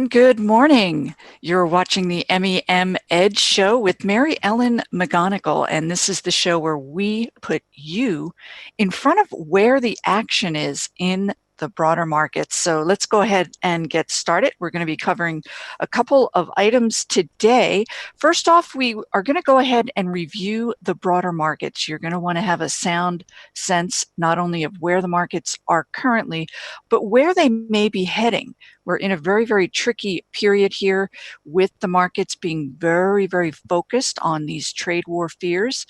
And good morning. You're watching the MEM Edge Show with Mary Ellen McGonagle, and this is the show where we put you in front of where the action is in the broader markets. So let's go ahead and get started. We're going to be covering a couple of items today. First off, we are going to go ahead and review the broader markets. You're going to want to have a sound sense not only of where the markets are currently, but where they may be heading. We're in a very, very tricky period here with the markets being very, very focused on these trade war fears.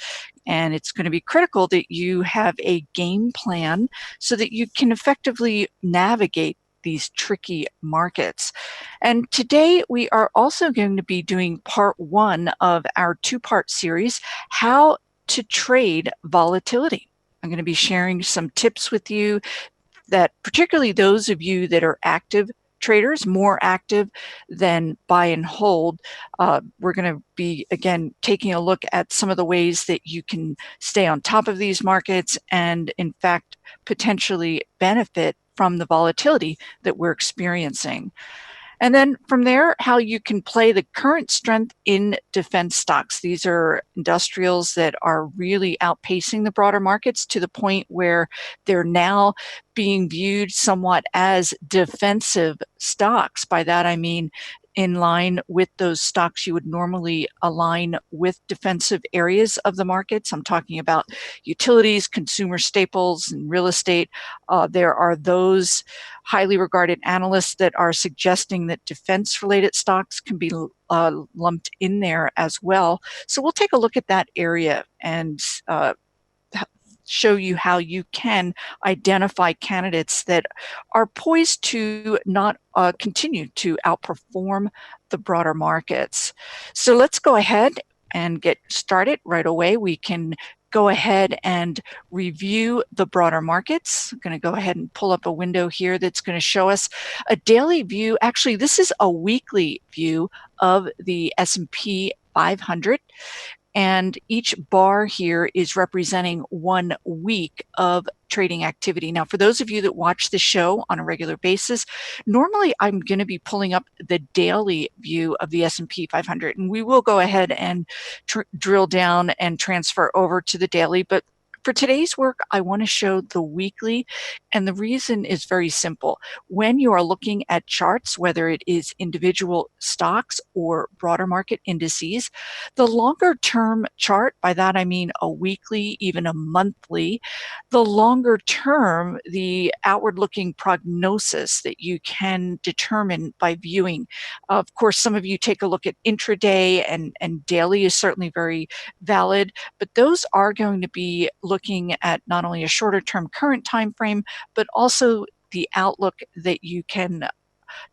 And it's going to be critical that you have a game plan so that you can effectively navigate these tricky markets. And today we are also going to be doing part one of our two-part series, How to Trade Volatility. I'm going to be sharing some tips with you that particularly those of you that are active traders, more active than buy and hold. We're going to be, again, taking a look at some of the ways that you can stay on top of these markets and, in fact, potentially benefit from the volatility that we're experiencing. And then from there, how you can play the current strength in defense stocks. These are industrials that are really outpacing the broader markets to the point where they're now being viewed somewhat as defensive stocks. By that, I mean in line with those stocks you would normally align with defensive areas of the markets. I'm talking about utilities, consumer staples, and real estate. There are those highly regarded analysts that are suggesting that defense-related stocks can be lumped in there as well. So we'll take a look at that area and show you how you can identify candidates that are poised to not continue to outperform the broader markets. So let's go ahead and get started right away. We can go ahead and review the broader markets. I'm going to go ahead and pull up a window here that's going to show us a daily view. Actually, this is a weekly view of the S&P 500. And each bar here is representing 1 week of trading activity. Now, for those of you that watch the show on a regular basis, normally I'm going to be pulling up the daily view of the S&P 500, and we will go ahead and drill down and transfer over to the daily. But for today's work, I want to show the weekly, and the reason is very simple. When you are looking at charts, whether it is individual stocks or broader market indices, the longer term chart, by that I mean a weekly, even a monthly, the longer term, the outward looking prognosis that you can determine by viewing. Of course, some of you take a look at intraday, and daily is certainly very valid, but those are going to be looking at not only a shorter term current time frame, but also the outlook that you can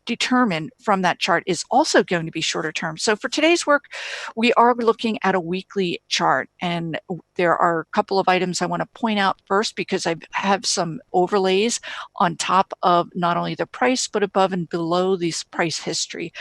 determine from that chart is also going to be shorter term. So for today's work, we are looking at a weekly chart, and there are a couple of items I want to point out first because I have some overlays on top of not only the price, but above and below this price history.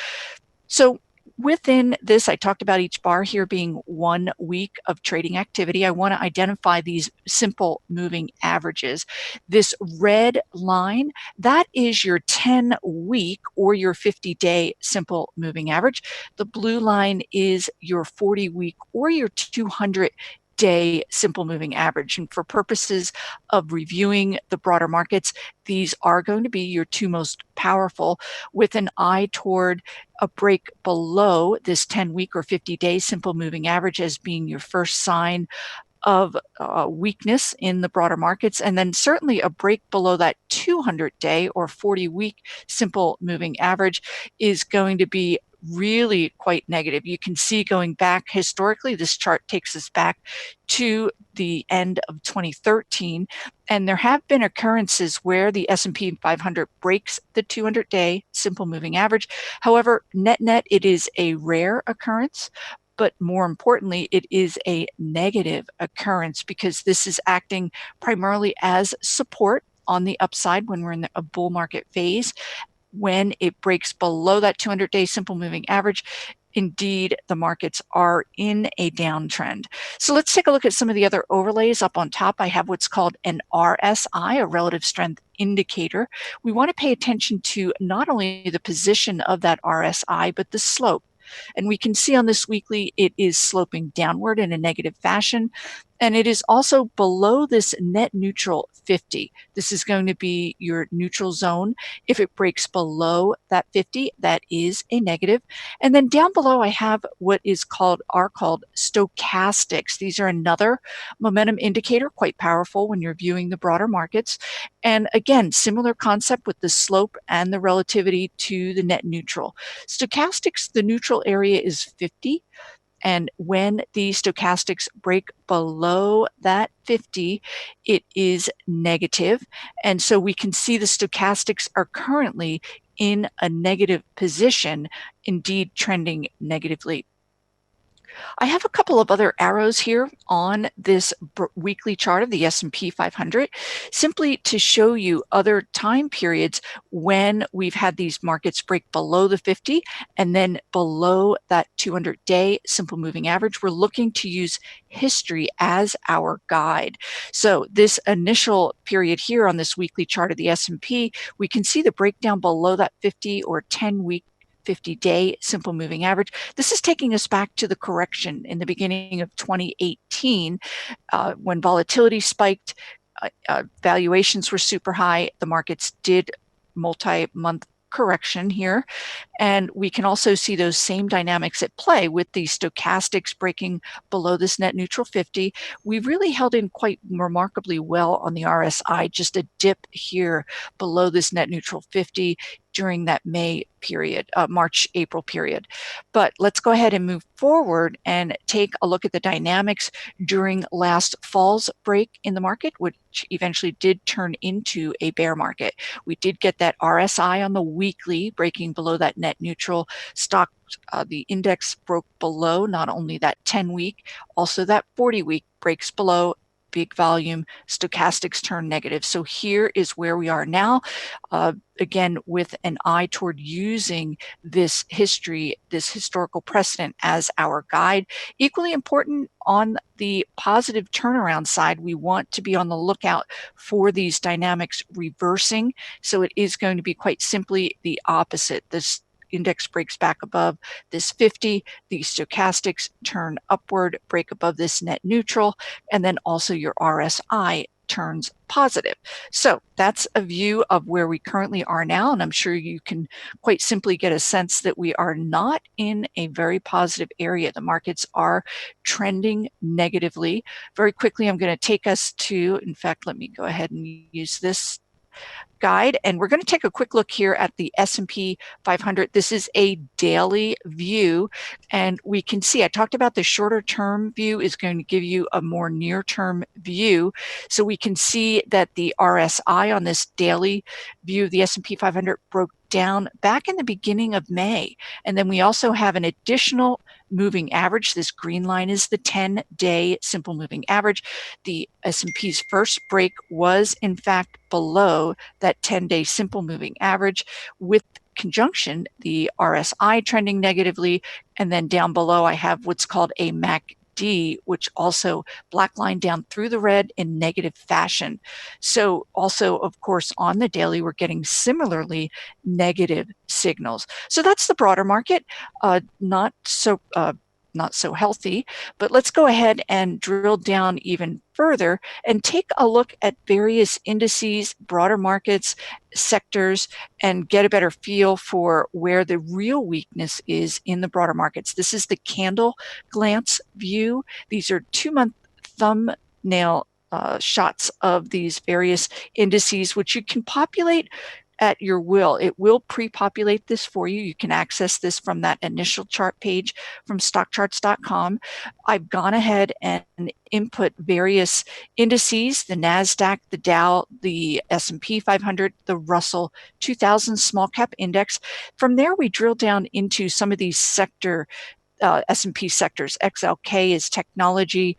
So within this, I talked about each bar here being 1 week of trading activity. I want to identify these simple moving averages. This red line, that is your 10-week or your 50-day simple moving average. The blue line is your 40-week or your 200-day simple moving average. And for purposes of reviewing the broader markets, these are going to be your two most powerful, with an eye toward a break below this 10-week or 50-day simple moving average as being your first sign of weakness in the broader markets, and then certainly a break below that 200-day or 40-week simple moving average is going to be really quite negative. You can see going back historically, this chart takes us back to the end of 2013, and there have been occurrences where the S&P 500 breaks the 200-day simple moving average. However, net, it is a rare occurrence, but more importantly, it is a negative occurrence because this is acting primarily as support on the upside when we're in a bull market phase. When it breaks below that 200-day simple moving average, indeed the markets are in a downtrend. So let's take a look at some of the other overlays. Up on top, I have what's called an RSI, a relative strength indicator. We want to pay attention to not only the position of that RSI, but the slope. And we can see on this weekly, it is sloping downward in a negative fashion. And it is also below this net neutral 50. This is going to be your neutral zone. If it breaks below that 50, that is a negative. And then down below, I have what are called stochastics. These are another momentum indicator, quite powerful when you're viewing the broader markets. And again, similar concept with the slope and the relativity to the net neutral. Stochastics, the neutral area is 50. And when the stochastics break below that 50, it is negative. And so we can see the stochastics are currently in a negative position, indeed trending negatively. I have a couple of other arrows here on this weekly chart of the S&P 500, simply to show you other time periods when we've had these markets break below the 50 and then below that 200-day simple moving average. We're looking to use history as our guide. So this initial period here on this weekly chart of the S&P, we can see the breakdown below that 50 or 10-week 50-day simple moving average. This is taking us back to the correction in the beginning of 2018 when volatility spiked, valuations were super high. The markets did multi-month correction here. And we can also see those same dynamics at play with the stochastics breaking below this net neutral 50. We really held in quite remarkably well on the RSI, just a dip here below this net neutral 50 during that May period, March-April period. But let's go ahead and move forward and take a look at the dynamics during last fall's break in the market, which eventually did turn into a bear market. We did get that RSI on the weekly breaking below that net neutral. The index broke below not only that 10-week, also that 40-week breaks below. Big volume, stochastics turn negative. So here is where we are now, again, with an eye toward using this history, this historical precedent as our guide. Equally important on the positive turnaround side, we want to be on the lookout for these dynamics reversing. So it is going to be quite simply the opposite. This index breaks back above this 50, the stochastics turn upward, break above this net neutral, and then also your RSI turns positive. So that's a view of where we currently are now, and I'm sure you can quite simply get a sense that we are not in a very positive area. The markets are trending negatively. Very quickly, I'm going to take us to, in fact, let me go ahead and use this guide, and we're going to take a quick look here at the S&P 500. This is a daily view, and we can see I talked about the shorter term view is going to give you a more near term view. So we can see that the RSI on this daily view of the S&P 500 broke down back in the beginning of May. And then we also have an additional moving average. This green line is the 10-day simple moving average. The S&P's first break was in fact below that 10-day simple moving average, with conjunction the RSI trending negatively. And then down below I have what's called a MACD, which also black line down through the red in negative fashion. So also, of course, on the daily, we're getting similarly negative signals. So that's the broader market, not so healthy. But let's go ahead and drill down even further and take a look at various indices, broader markets, sectors, and get a better feel for where the real weakness is in the broader markets. This is the candle glance view. These are 2-month thumbnail shots of these various indices, which you can populate at your will. It will pre-populate this for you. You can access this from that initial chart page from stockcharts.com. I've gone ahead and input various indices, the Nasdaq, the Dow, the S&P 500, the Russell 2000 small cap index. From there, we drill down into some of these sector S&P sectors. XLK is technology,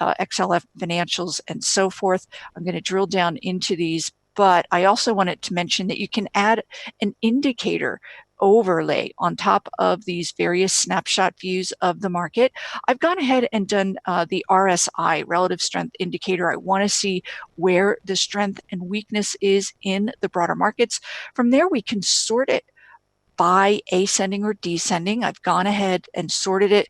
XLF financials, and so forth. I'm going to drill down into these, but I also wanted to mention that you can add an indicator overlay on top of these various snapshot views of the market, I've gone ahead and done the RSI, Relative Strength Indicator. I want to see where the strength and weakness is in the broader markets. From there, we can sort it by ascending or descending. I've gone ahead and sorted it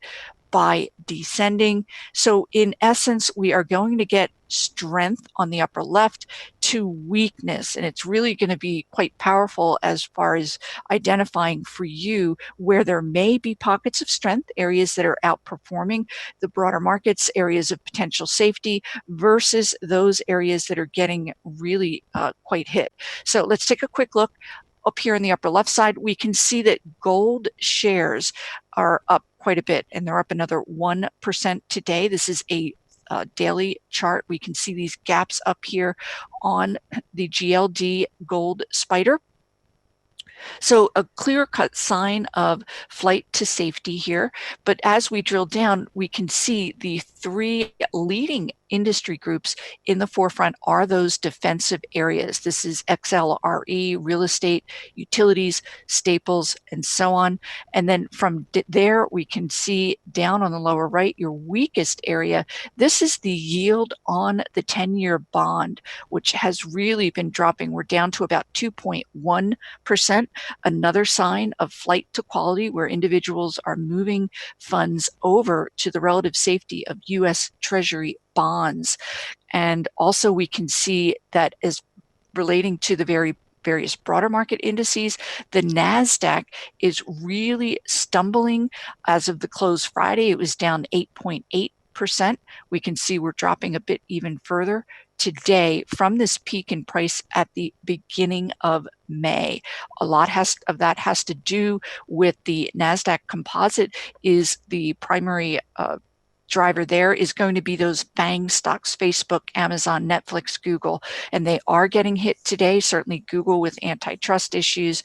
by descending. So in essence, we are going to get strength on the upper left to weakness. And it's really going to be quite powerful as far as identifying for you where there may be pockets of strength, areas that are outperforming the broader markets, areas of potential safety versus those areas that are getting really quite hit. So let's take a quick look. Up here in the upper left side, we can see that gold shares are up quite a bit, and they're up another 1% today. This is a daily chart. We can see these gaps up here on the GLD gold spider. So a clear-cut sign of flight to safety here. But as we drill down, we can see the three leading industry groups in the forefront are those defensive areas. This is XLRE, real estate, utilities, staples, and so on. And then from there, we can see down on the lower right, your weakest area. This is the yield on the 10-year bond, which has really been dropping. We're down to about 2.1%. Another sign of flight to quality, where individuals are moving funds over to the relative safety of U.S. Treasury bonds. And also we can see that as relating to the various broader market indices, the Nasdaq is really stumbling. As of the close Friday, it was down 8.8%. We can see we're dropping a bit even further today from this peak in price at the beginning of May. A lot of that has to do with the Nasdaq composite is the primary driver there is going to be those FANG stocks, Facebook, Amazon, Netflix, Google, and they are getting hit today. Certainly Google with antitrust issues,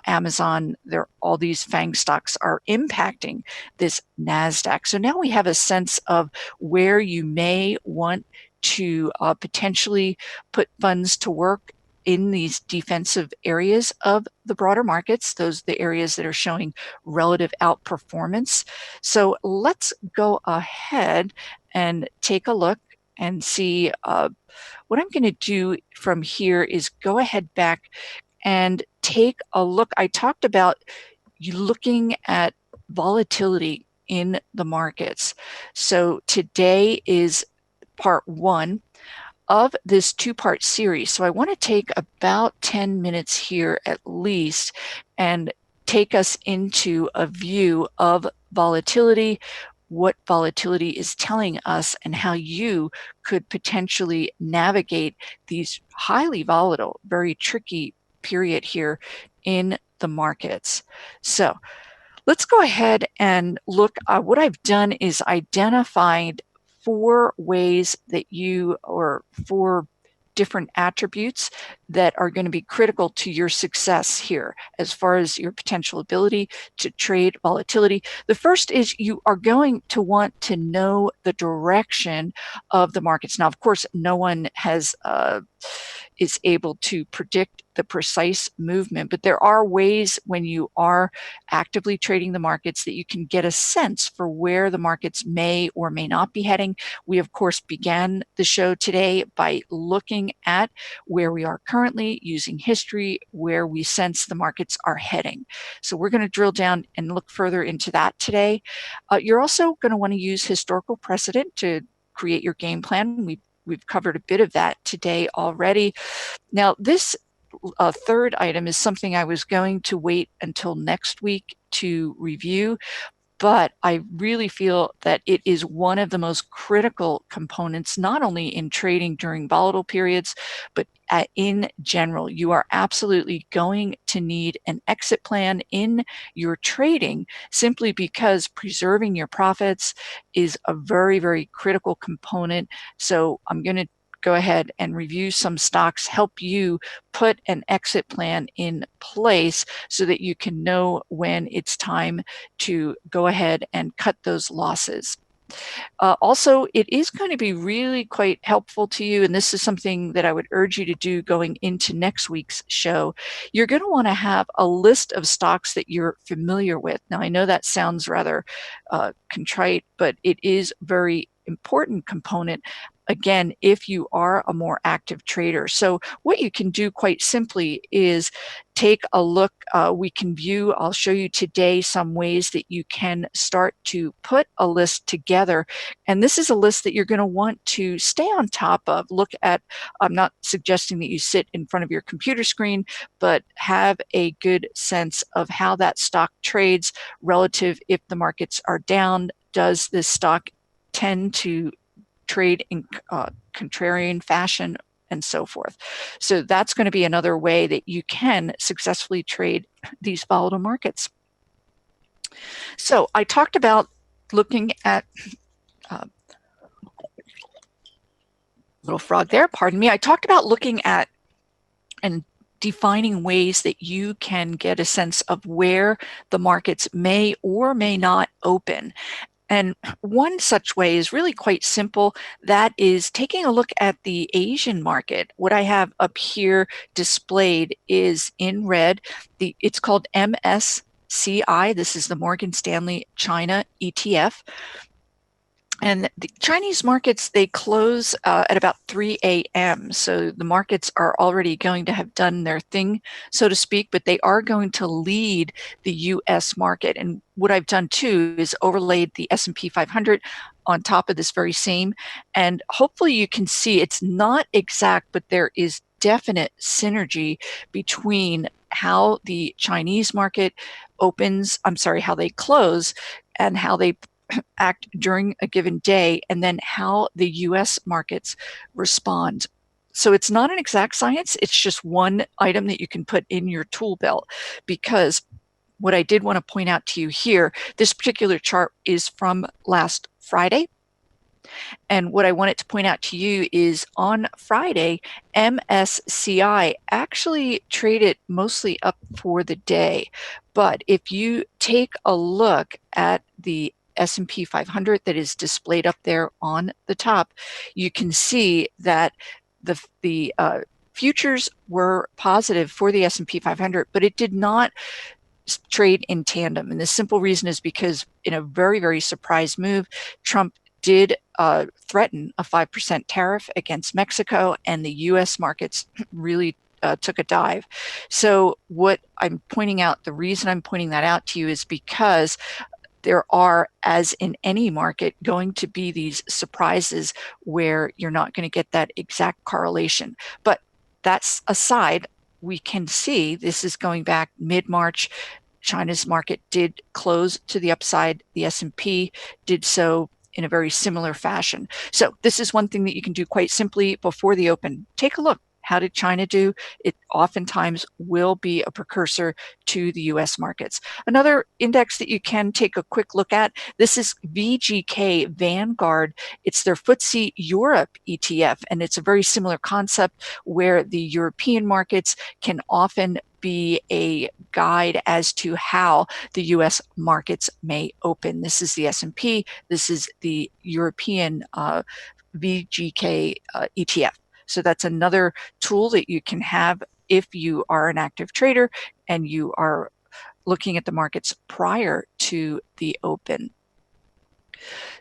Amazon, all these FANG stocks are impacting this Nasdaq. So now we have a sense of where you may want to potentially put funds to work in these defensive areas of the broader markets, those are the areas that are showing relative outperformance. So let's go ahead and take a look and see what I'm going to do from here is go ahead back and take a look. I talked about you looking at volatility in the markets. So today is part one of this two-part series. So I want to take about 10 minutes here at least and take us into a view of volatility, what volatility is telling us, and how you could potentially navigate these highly volatile, very tricky period here in the markets. So let's go ahead and look. What I've done is identified 4 ways that or 4 different attributes that are going to be critical to your success here as far as your potential ability to trade volatility. The first is you are going to want to know the direction of the markets. Now, of course, no one is able to predict the precise movement, but there are ways when you are actively trading the markets that you can get a sense for where the markets may or may not be heading. We, of course, began the show today by looking at where we are currently, using history, where we sense the markets are heading. So we're going to drill down and look further into that today. You're also going to want to use historical precedent to create your game plan. We've covered a bit of that today already. Now, this third item is something I was going to wait until next week to review, but I really feel that it is one of the most critical components, not only in trading during volatile periods, but in general. You are absolutely going to need an exit plan in your trading simply because preserving your profits is a very, very critical component. So I'm going to go ahead and review some stocks, help you put an exit plan in place so that you can know when it's time to go ahead and cut those losses. Also, it is going to be really quite helpful to you, and this is something that I would urge you to do going into next week's show. You're going to want to have a list of stocks that you're familiar with. Now, I know that sounds rather contrite, but it is a very important component, again, if you are a more active trader. So what you can do quite simply is take a look. We can view, I'll show you today some ways that you can start to put a list together. And this is a list that you're going to want to stay on top of. Look at, I'm not suggesting that you sit in front of your computer screen, but have a good sense of how that stock trades relative if the markets are down. Does this stock tend to trade in contrarian fashion, and so forth. So that's going to be another way that you can successfully trade these volatile markets. So I talked about looking at little frog there, pardon me. I talked about looking at and defining ways that you can get a sense of where the markets may or may not open. And one such way is really quite simple. That is taking a look at the Asian market. What I have up here displayed is in red. It's called MSCI. This is the Morgan Stanley China ETF. And the Chinese markets, they close at about 3 a.m. So the markets are already going to have done their thing, so to speak, but they are going to lead the U.S. market. And what I've done too is overlaid the S&P 500 on top of this very same. And hopefully you can see it's not exact, but there is definite synergy between how the Chinese market opens, how they close, and how they act during a given day, and then how the US markets respond. So it's not an exact science, it's just one item that you can put in your tool belt, because what I did want to point out to you here, this particular chart is from last Friday. And what I wanted to point out to you is on Friday, MSCI actually traded mostly up for the day. But if you take a look at the S&P 500 that is displayed up there on the top, you can see that the futures were positive for the S&P 500, but it did not trade in tandem. And the simple reason is because in a very, very surprise move, Trump did threaten a 5% tariff against Mexico, and the U.S. markets really took a dive. So what I'm pointing out, the reason I'm pointing that out to you is because there are, as in any market, going to be these surprises where you're not going to get that exact correlation. But that's aside, we can see this is going back mid-March. China's market did close to the upside. The S&P did so in a very similar fashion. So this is one thing that you can do quite simply before the open. Take a look. How did China do? It oftentimes will be a precursor to the US markets. Another index that you can take a quick look at, this is VGK Vanguard. It's their Footsie Europe ETF, and it's a very similar concept where the European markets can often be a guide as to how the US markets may open. This is the S&P, this is the European VGK ETF. So that's another tool that you can have if you are an active trader and you are looking at the markets prior to the open.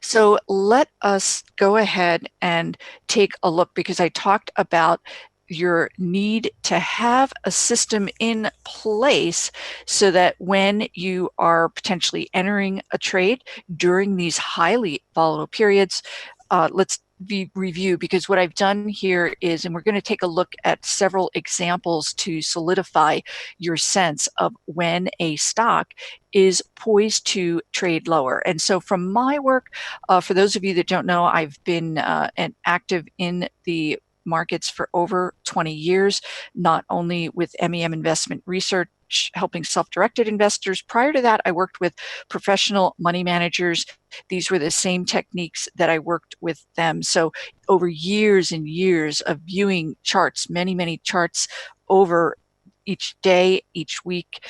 So let us go ahead and take a look, because I talked about your need to have a system in place so that when you are potentially entering a trade during these highly volatile periods, let's review, because what I've done here is, and we're going to take a look at several examples to solidify your sense of when a stock is poised to trade lower. And so from my work, for those of you that don't know, I've been active in the markets for over 20 years, not only with MEM investment research, helping self-directed investors. Prior to that, I worked with professional money managers. These were the same techniques that I worked with them. So over years and years of viewing charts, many, many charts over each day, each week.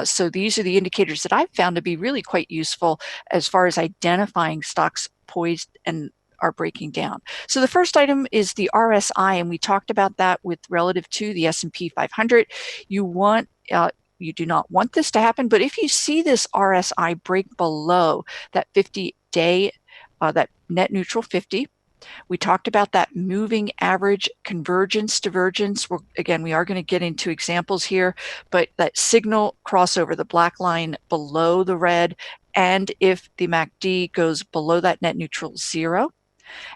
So these are the indicators that I've found to be really quite useful as far as identifying stocks poised and are breaking down. So the first item is the RSI, and we talked about that with relative to the S&P 500. You do not want this to happen, but if you see this RSI break below that 50-day, that net neutral 50, we talked about that moving average convergence, divergence. We are going to get into examples here, but that signal crossover, the black line below the red, and if the MACD goes below that net neutral 0,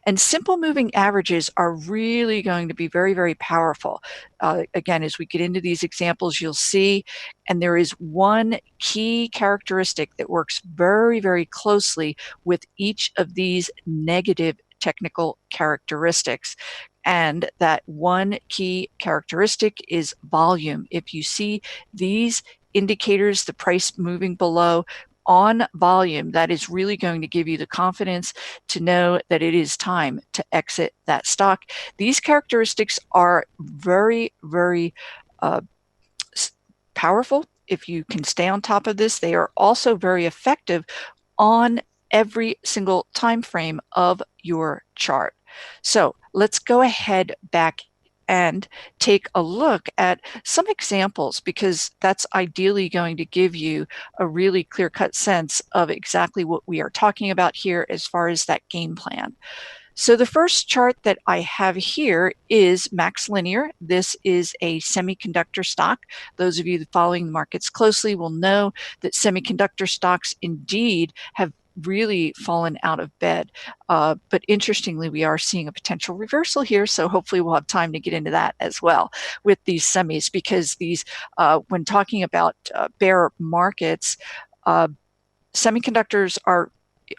and simple moving averages are really going to be very, very powerful. Again, as we get into these examples, you'll see, and there is one key characteristic that works very, very closely with each of these negative technical characteristics. And that one key characteristic is volume. If you see these indicators, the price moving below, on volume, that is really going to give you the confidence to know that it is time to exit that stock. These characteristics are very, very powerful. If you can stay on top of this, they are also very effective on every single time frame of your chart. So let's go ahead back and take a look at some examples, because that's ideally going to give you a really clear-cut sense of exactly what we are talking about here as far as that game plan. So the first chart that I have here is Max Linear. This is a semiconductor stock. Those of you following the markets closely will know that semiconductor stocks indeed have really fallen out of bed. But interestingly, we are seeing a potential reversal here, so hopefully we'll have time to get into that as well with these semis, because these, when talking about bear markets, semiconductors are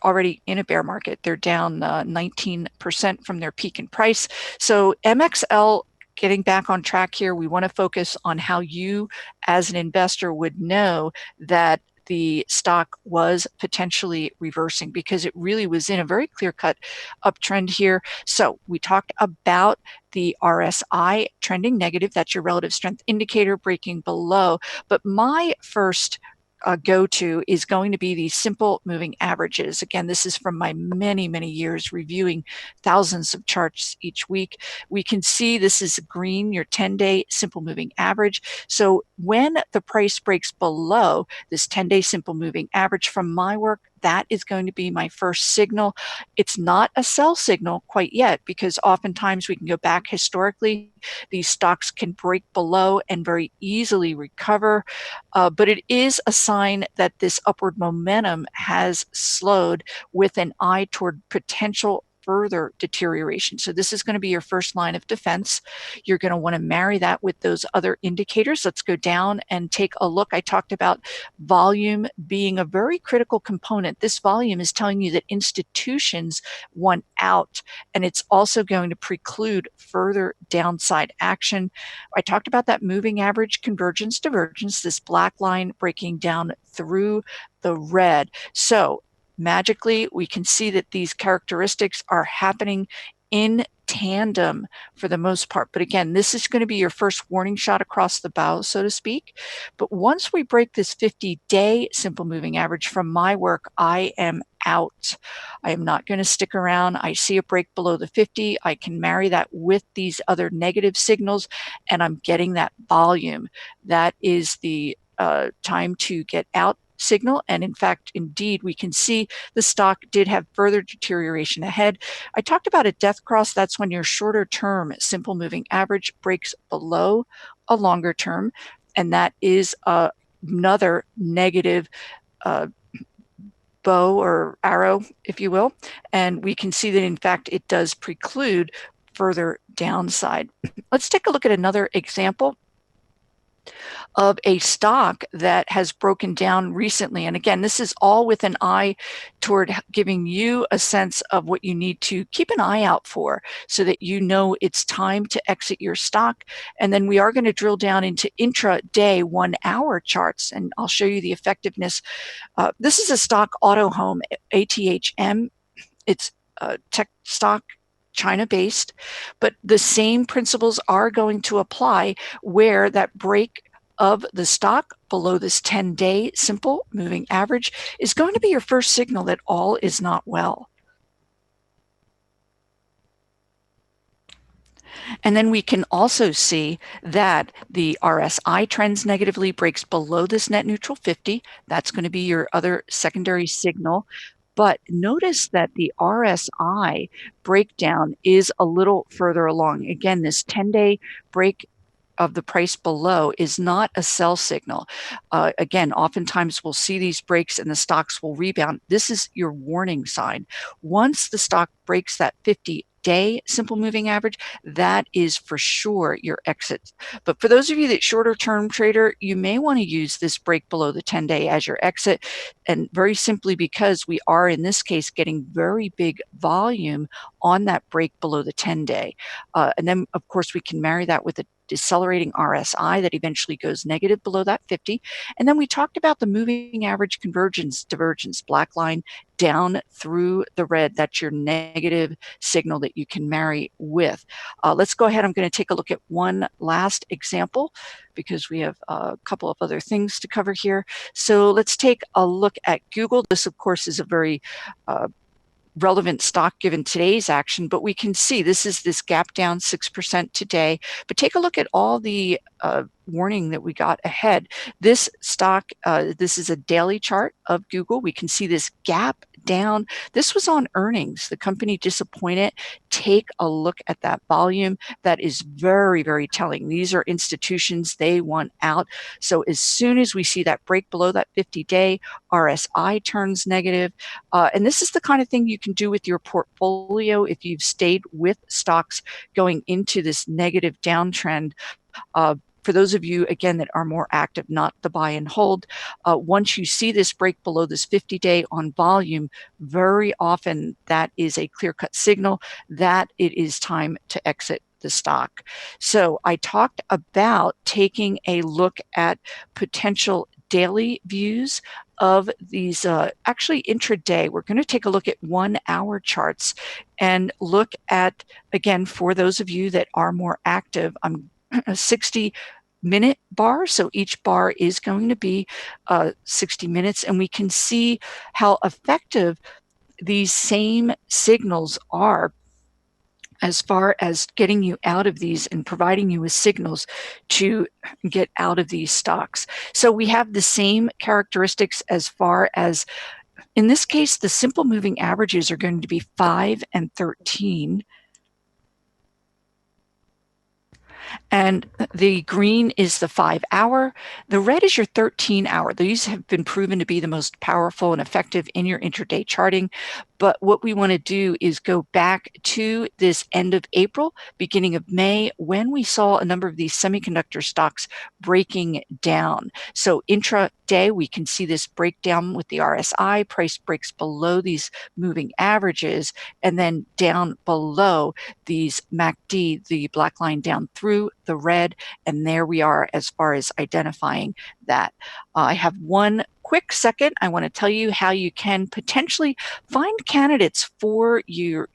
already in a bear market. They're down 19% from their peak in price. So MXL, getting back on track here, we want to focus on how you as an investor would know that the stock was potentially reversing, because it really was in a very clear-cut uptrend here. So we talked about the RSI trending negative. That's your relative strength indicator, breaking below. But my first go-to is going to be these simple moving averages. Again, this is from my many, many years reviewing thousands of charts each week. We can see this is green, your 10-day simple moving average. So when the price breaks below this 10-day simple moving average, from my work, that is going to be my first signal. It's not a sell signal quite yet, because oftentimes we can go back historically. These stocks can break below and very easily recover, but it is a sign that this upward momentum has slowed, with an eye toward potential further deterioration. So this is going to be your first line of defense. You're going to want to marry that with those other indicators. Let's go down and take a look. I talked about volume being a very critical component. This volume is telling you that institutions want out, and it's also going to preclude further downside action. I talked about that moving average convergence, divergence, this black line breaking down through the red. So magically, we can see that these characteristics are happening in tandem for the most part. But again, this is going to be your first warning shot across the bow, so to speak. But once we break this 50-day simple moving average, from my work, I am out. I am not going to stick around. I see a break below the 50. I can marry that with these other negative signals, and I'm getting that volume. That is the time to get out signal. And in fact, indeed, we can see the stock did have further deterioration ahead. I talked about a death cross. That's when your shorter term simple moving average breaks below a longer term. And that is another negative bow or arrow, if you will. And we can see that, in fact, it does preclude further downside. Let's take a look at another example of a stock that has broken down recently. And again, this is all with an eye toward giving you a sense of what you need to keep an eye out for, so that you know it's time to exit your stock. And then we are going to drill down into intraday 1-hour charts, and I'll show you the effectiveness. This is a stock, Auto Home, ATHM. It's a tech stock, China-based, but the same principles are going to apply, where that break of the stock below this 10-day simple moving average is going to be your first signal that all is not well. And then we can also see that the RSI trends negatively, breaks below this net neutral 50. That's going to be your other secondary signal. But notice that the RSI breakdown is a little further along. Again, this 10-day break of the price below is not a sell signal. Again, oftentimes we'll see these breaks and the stocks will rebound. This is your warning sign. Once the stock breaks that 50-day simple moving average, that is for sure your exit. But for those of you that shorter term trader, you may want to use this break below the 10-day as your exit, and very simply because we are in this case getting very big volume on that break below the 10-day. And then of course we can marry that with a decelerating RSI that eventually goes negative below that 50. And then we talked about the moving average convergence, divergence, black line down through the red. That's your negative signal that you can marry with. Let's go ahead. I'm going to take a look at one last example because we have a couple of other things to cover here. So let's take a look at Google. This, of course, is a very relevant stock given today's action, but we can see this is this gap down 6% today. But take a look at all the warning that we got ahead. This stock, this is a daily chart of Google. We can see this gap down. This was on earnings. The company disappointed. Take a look at that volume. That is very, very telling. These are institutions, they want out. So as soon as we see that break below that 50-day, RSI turns negative. And this is the kind of thing you can do with your portfolio if you've stayed with stocks going into this negative downtrend. For those of you, again, that are more active, not the buy and hold, once you see this break below this 50-day on volume, very often that is a clear-cut signal that it is time to exit the stock. So I talked about taking a look at potential daily views of these, actually intraday. We're going to take a look at 1 hour charts and look at, again, for those of you that are more active, I'm a 60-minute bar. So each bar is going to be 60 minutes, and we can see how effective these same signals are as far as getting you out of these and providing you with signals to get out of these stocks. So we have the same characteristics as far as, in this case, the simple moving averages are going to be 5 and 13. And the green is the 5 hour. The red is your 13 hour. These have been proven to be the most powerful and effective in your intraday charting. But what we want to do is go back to this end of April, beginning of May, when we saw a number of these semiconductor stocks breaking down. So intraday, we can see this breakdown with the RSI. Price breaks below these moving averages, and then down below these MACD, the black line down through the red, and there we are as far as identifying that. I have one quick second. I want to tell you how you can potentially find candidates for you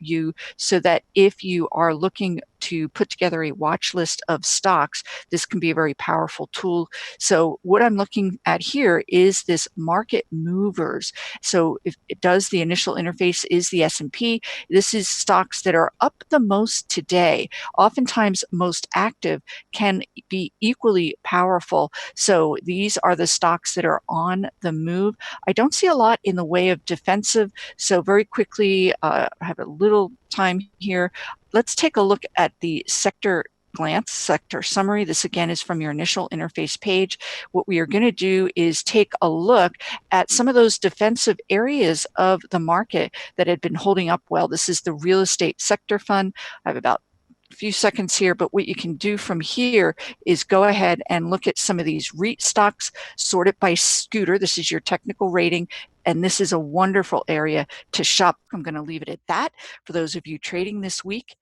so that if you are looking to put together a watch list of stocks, this can be a very powerful tool. So what I'm looking at here is this market movers. So if it does, the initial interface is the S&P. This is stocks that are up the most today. Oftentimes most active can be equally powerful. So these are the stocks that are on the move. I don't see a lot in the way of defensive. So very quickly, I have a little time here. Let's take a look at the sector glance, sector summary. This again is from your initial interface page. What we are going to do is take a look at some of those defensive areas of the market that had been holding up well. This is the real estate sector fund. I have about a few seconds here, but what you can do from here is go ahead and look at some of these REIT stocks, sort it by Scooter. This is your technical rating, and this is a wonderful area to shop. I'm going to leave it at that. For those of you trading this week,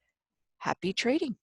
happy trading.